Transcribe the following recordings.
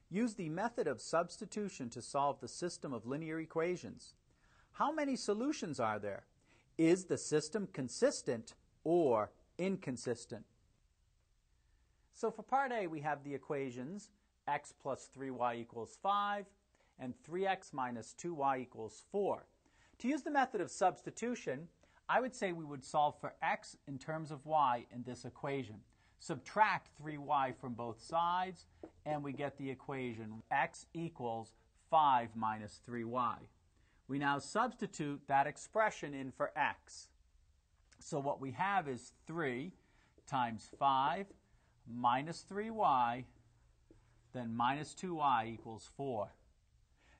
Use the method of substitution to solve the system of linear equations. How many solutions are there? Is the system consistent or inconsistent? So for part A, we have the equations x plus 3y equals 5 and 3x minus 2y equals 4. To use the method of substitution, I would say we would solve for x in terms of y in this equation. Subtract 3y from both sides, and we get the equation x equals 5 minus 3y. We now substitute that expression in for x. So what we have is 3 times 5 minus 3y, then minus 2y equals 4.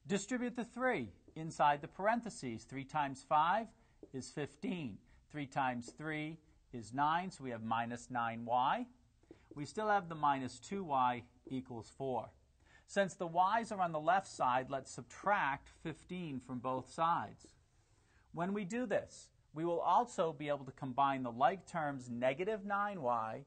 Distribute the 3 inside the parentheses. 3 times 5 is 15. 3 times 3 is 9, so we have minus 9y. We still have the minus 2y equals 4. Since the y's are on the left side, let's subtract 15 from both sides. When we do this, we will also be able to combine the like terms negative 9y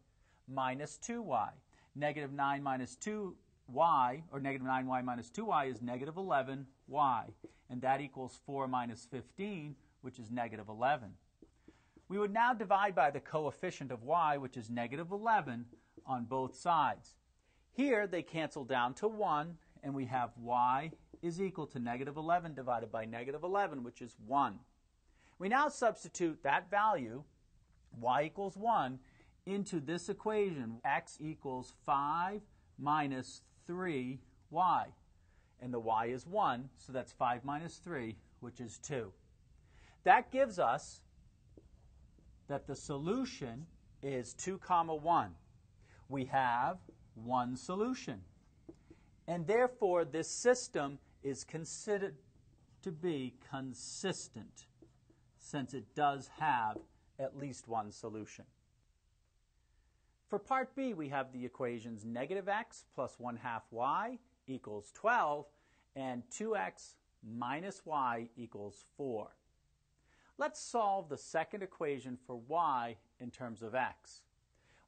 minus 2y. Negative 9 minus 2y, or negative 9y minus 2y is negative 11y, and that equals 4 minus 15, which is negative 11. We would now divide by the coefficient of y, which is negative 11, on both sides. Here they cancel down to 1, and we have y is equal to negative 11 divided by negative 11, which is 1. We now substitute that value, y equals 1, into this equation, x equals 5 minus 3y. And the y is 1, so that's 5 minus 3, which is 2. That gives us that the solution is 2, 1. We have one solution. And therefore, this system is considered to be consistent, since it does have at least one solution. For part B, we have the equations negative x plus 1/2 y equals 12 and 2x minus y equals 4. Let's solve the second equation for y in terms of x.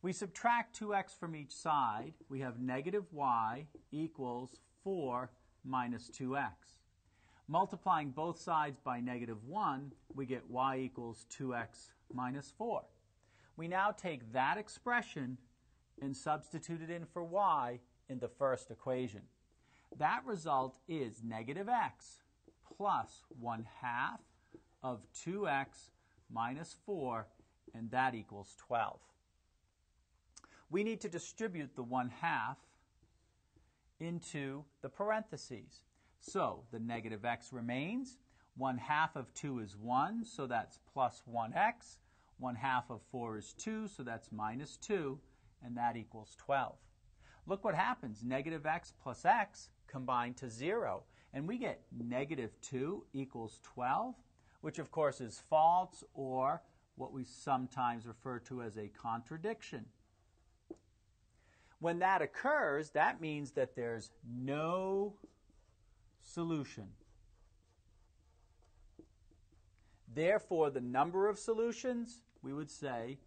We subtract 2x from each side. We have negative y equals 4 minus 2x. Multiplying both sides by negative 1, we get y equals 2x minus 4. We now take that expression and substitute it in for y in the first equation. That result is negative x plus 1/2 of 2x minus 4, and that equals 12. We need to distribute the 1/2 into the parentheses. So the negative x remains. 1/2 of 2 is 1, so that's plus 1x. 1/2 of 4 is 2, so that's minus 2, and that equals 12. Look what happens. Negative x plus x combine to 0, and we get negative 2 equals 12, which of course is false, or what we sometimes refer to as a contradiction. When that occurs, that means that there's no solution. Therefore, the number of solutions, we would say,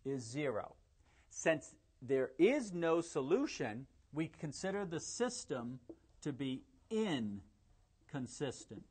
is 0. Since there is no solution, we consider the system to be inconsistent.